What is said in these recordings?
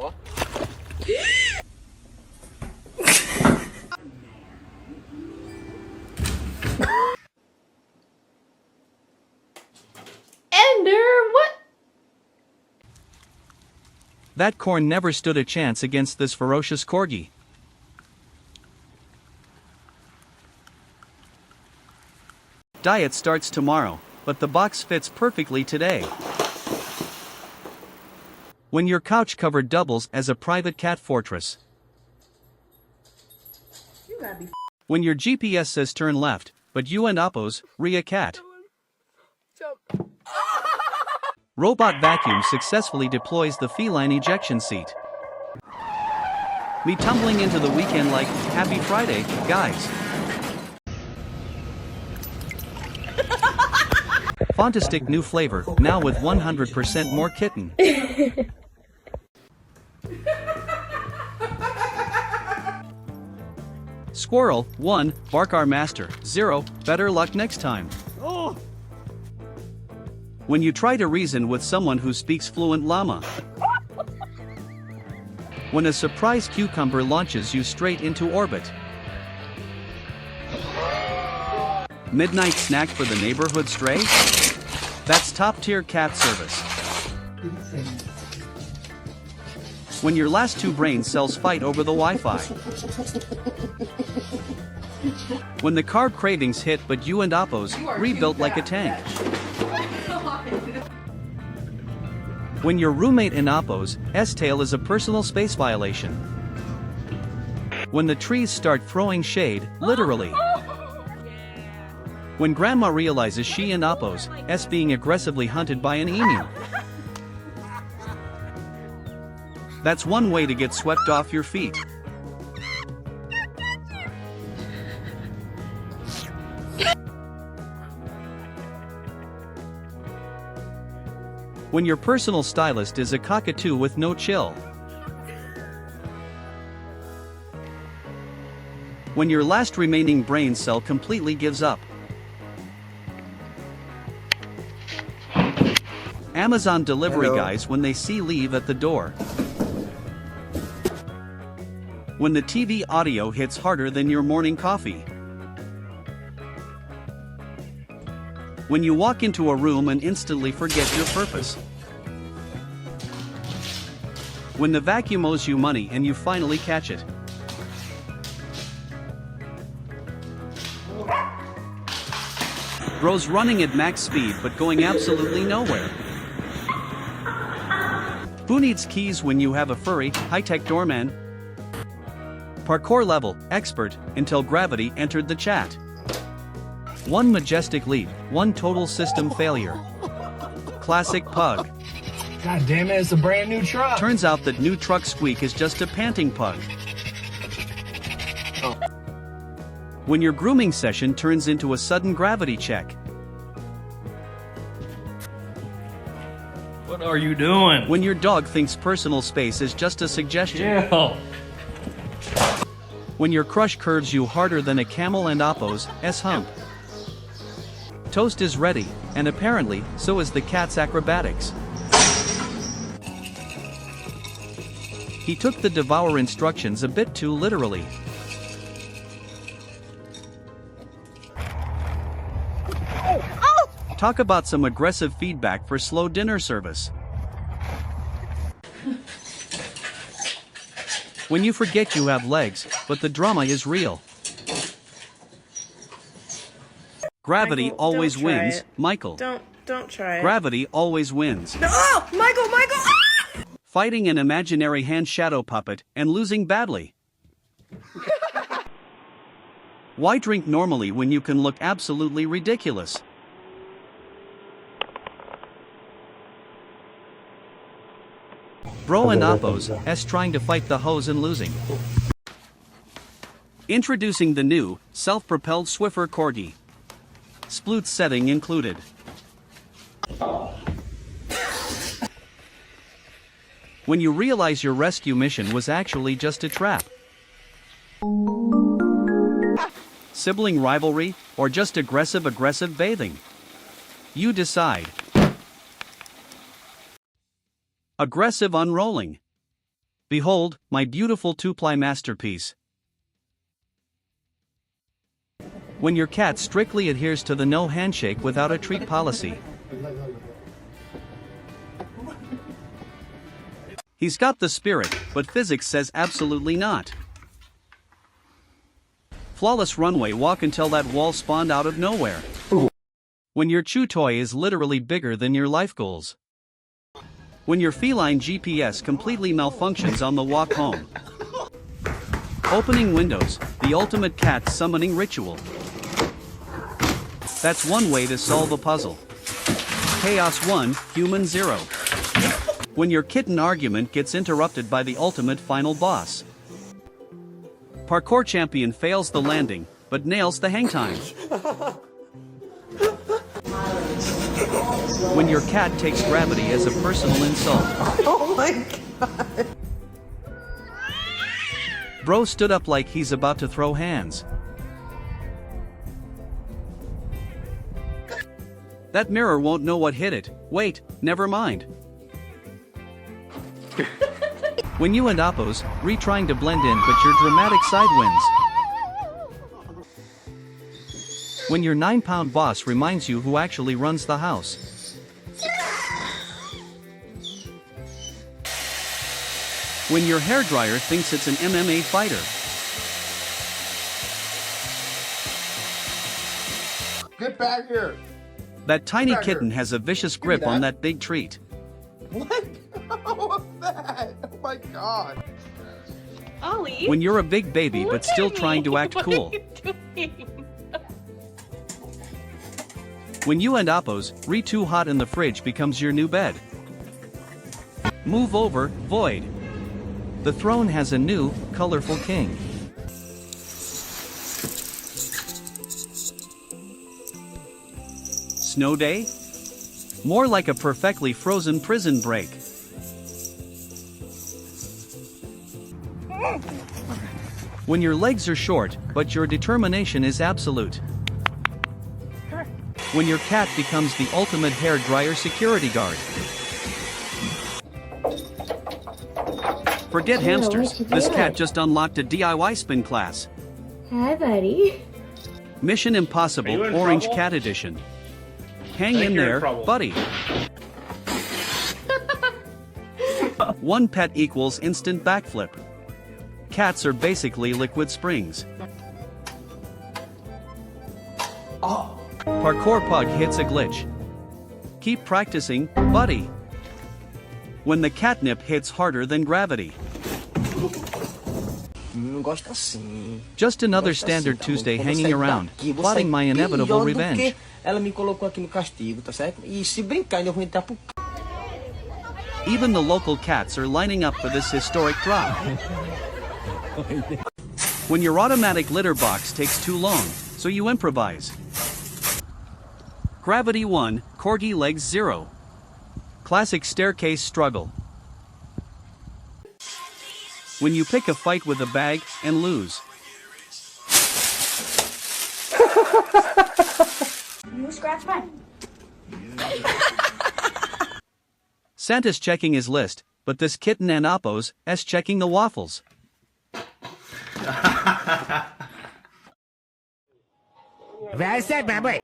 boy. What? That corn never stood a chance against this ferocious corgi. Diet starts tomorrow, but the box fits perfectly today. When your couch cover doubles as a private cat fortress. When your GPS says turn left, but you and Oppos, re a cat. Robot vacuum successfully deploys the feline ejection seat. Me tumbling into the weekend like, happy Friday, guys. Fantastic new flavor, now with 100% more kitten. Squirrel, 1, bark our master, 0, better luck next time. Oh. When you try to reason with someone who speaks fluent llama. When a surprise cucumber launches you straight into orbit. Midnight snack for the neighborhood stray? That's top-tier cat service. When your last two brain cells fight over the Wi-Fi. When the carb cravings hit but you and Oppos, rebuilt like a tank. When your roommate in Oppos, S-tail is a personal space violation. When the trees start throwing shade, literally. When grandma realizes she and Oppos, S being aggressively hunted by an emu. That's one way to get swept off your feet. When your personal stylist is a cockatoo with no chill. When your last remaining brain cell completely gives up. Amazon delivery guys when they see leave at the door. When the TV audio hits harder than your morning coffee. When you walk into a room and instantly forget your purpose. When the vacuum owes you money and you finally catch it. Bros running at max speed but going absolutely nowhere. Who needs keys when you have a furry, high-tech doorman? Parkour level, expert, until gravity entered the chat. One majestic leap, one total system failure. Classic pug. God damn it, it's a brand new truck. Turns out that new truck squeak is just a panting pug. Oh. When your grooming session turns into a sudden gravity check. What are you doing? When your dog thinks personal space is just a suggestion. Yeah. When your crush curves you harder than a camel and Oppos, S-hump. Toast is ready, and apparently, so is the cat's acrobatics. He took the devour instructions a bit too literally. Talk about some aggressive feedback for slow dinner service. When you forget you have legs, but the drama is real. Gravity Michael, always don't try wins, it. Michael. Don't try it. Gravity always wins. No! Oh! Michael! Ah! Fighting an imaginary hand shadow puppet and losing badly. Why drink normally when you can look absolutely ridiculous? Bro and Oppos, S trying to fight the hose and losing. Introducing the new, self-propelled Swiffer Corgi. Sploot setting included. When you realize your rescue mission was actually just a trap. Sibling rivalry, or just aggressive bathing? You decide. Aggressive unrolling. Behold, my beautiful two-ply masterpiece. When your cat strictly adheres to the no handshake without a treat policy. He's got the spirit, but physics says absolutely not. Flawless runway walk until that wall spawned out of nowhere. When your chew toy is literally bigger than your life goals. When your feline GPS completely malfunctions on the walk home. Opening windows, the ultimate cat summoning ritual. That's one way to solve a puzzle. Chaos 1, human 0. When your kitten argument gets interrupted by the ultimate final boss. Parkour champion fails the landing, but nails the hang time. When your cat takes gravity as a personal insult. Oh my god. Bro stood up like he's about to throw hands. That mirror won't know what hit it. Wait, never mind. When you and Oppos, trying to blend in but your dramatic side wins. When your 9-pound boss reminds you who actually runs the house. When your hairdryer thinks it's an MMA fighter. Get back here! That tiny kitten has a vicious grip on that big treat. What? What's that? Oh my god. Ollie. When you're a big baby but still trying to act cool. What are you doing? When you and Oppos, too hot in the fridge becomes your new bed. Move over, void. The throne has a new, colorful king. Snow day? More like a perfectly frozen prison break. When your legs are short, but your determination is absolute. When your cat becomes the ultimate hair dryer security guard. Forget hamsters, this cat just unlocked a DIY spin class. Hi, buddy. Mission Impossible Orange Cat Edition. Hang in there, buddy. One pet equals instant backflip. Cats are basically liquid springs. Parkour pug hits a glitch. Keep practicing, buddy. When the catnip hits harder than gravity. Just another standard Tuesday hanging around, plotting my inevitable revenge. Even the local cats are lining up for this historic drop. When your automatic litter box takes too long, so you improvise. Gravity 1, corgi legs 0. Classic staircase struggle. When you pick a fight with a bag and lose. You scratch mine. Santa's checking his list, but this kitten and Oppos is checking the waffles. Very sad, my boy.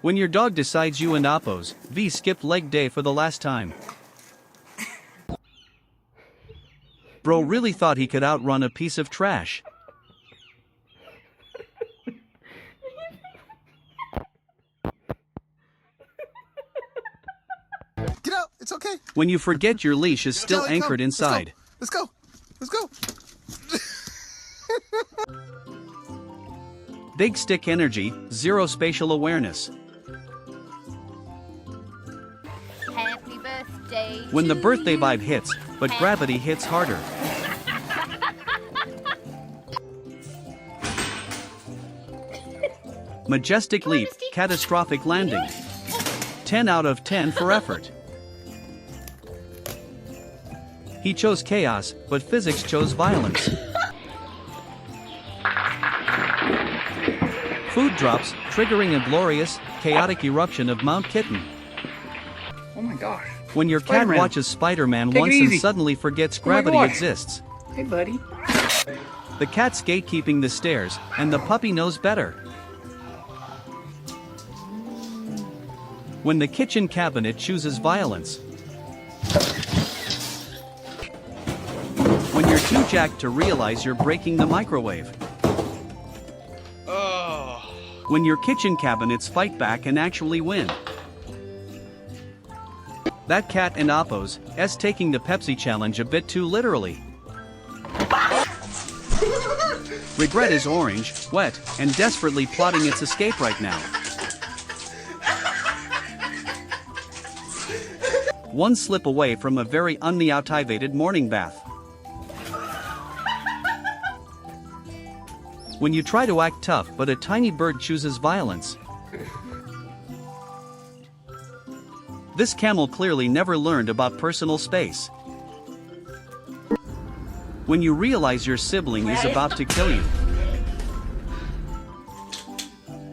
When your dog decides you and Oppos skipped leg day for the last time. Bro really thought he could outrun a piece of trash. Get out, it's okay. When you forget your leash is still anchored inside. Let's go. Let's go. Big stick energy, 0 spatial awareness. Happy birthday. When the birthday vibe hits, but gravity hits harder. Majestic leap, catastrophic landing. 10 out of 10 for effort. He chose chaos, but physics chose violence. Food drops, triggering a glorious, chaotic eruption of Mount Kitten. Oh my gosh. When your cat Spider-Man. watches Spider-Man Take it once and easy. suddenly forgets my gravity boy. exists. Hey, buddy. The cat's gatekeeping the stairs, and the puppy knows better. When the kitchen cabinet chooses violence. When you're too jacked to realize you're breaking the microwave. When your kitchen cabinets fight back and actually win. That cat in Oppo's is taking the Pepsi challenge a bit too literally. Regret is orange, wet, and desperately plotting its escape right now. One slip away from a very unmotivated morning bath. When you try to act tough but a tiny bird chooses violence. This camel clearly never learned about personal space. When you realize your sibling is about to kill you.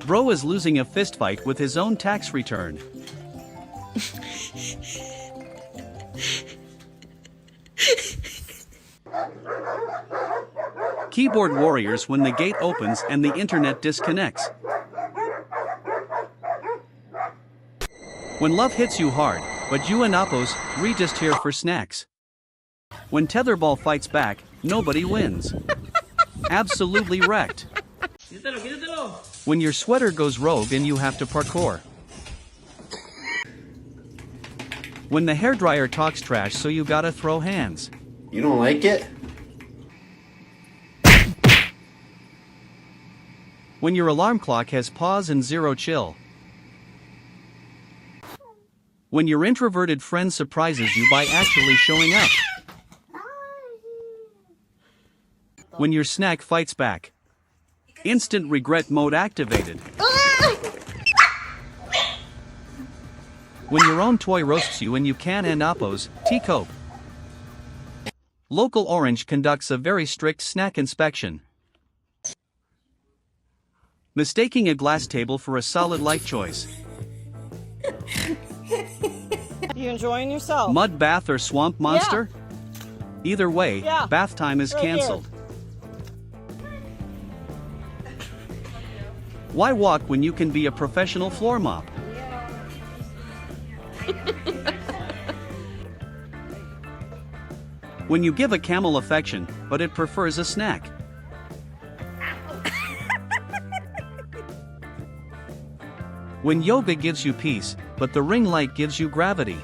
Bro is losing a fistfight with his own tax return. Keyboard warriors when the gate opens and the internet disconnects. When love hits you hard, but you and Appos just here for snacks. When tetherball fights back, nobody wins. Absolutely wrecked. When your sweater goes rogue and you have to parkour. When the hairdryer talks trash so you gotta throw hands. You don't like it? When your alarm clock has pause and zero chill. When your introverted friend surprises you by actually showing up. When your snack fights back. Instant regret mode activated. When your own toy roasts you and you can't end Appos, T-Cope. Local Orange conducts a very strict snack inspection. Mistaking a glass table for a solid light choice. You enjoying yourself? Mud bath or swamp monster? Either way, bath time is cancelled. Why walk when you can be a professional floor mop? When you give a camel affection, but it prefers a snack. When yoga gives you peace, but the ring light gives you gravity.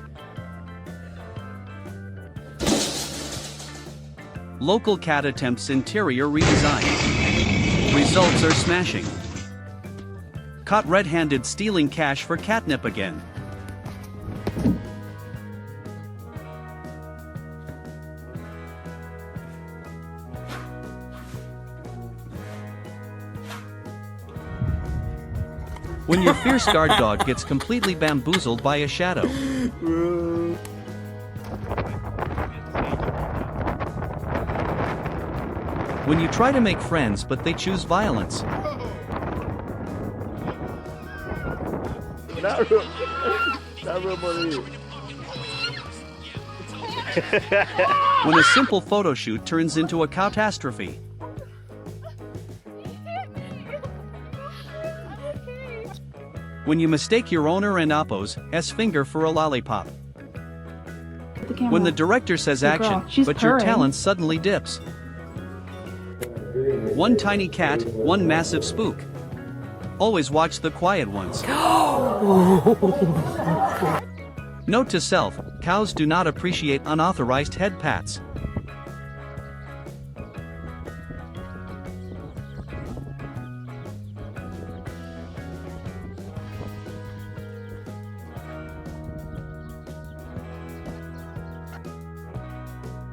Local cat attempts interior redesign. Results are smashing. Caught red-handed stealing cash for catnip again. When your fierce guard dog gets completely bamboozled by a shadow. When you try to make friends but they choose violence. When a simple photo shoot turns into a catastrophe. When you mistake your owner and Appos' finger for a lollipop. When the director says action, but your talent suddenly dips. One tiny cat, one massive spook. Always watch the quiet ones. Note to self, cows do not appreciate unauthorized head pats.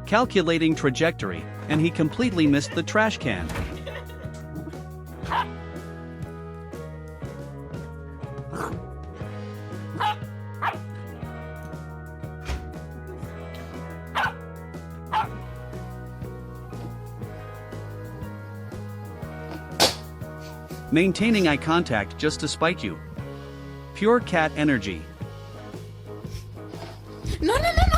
Calculating trajectory, and he completely missed the trash can. Maintaining eye contact just to spite you. Pure cat energy. No, no, no,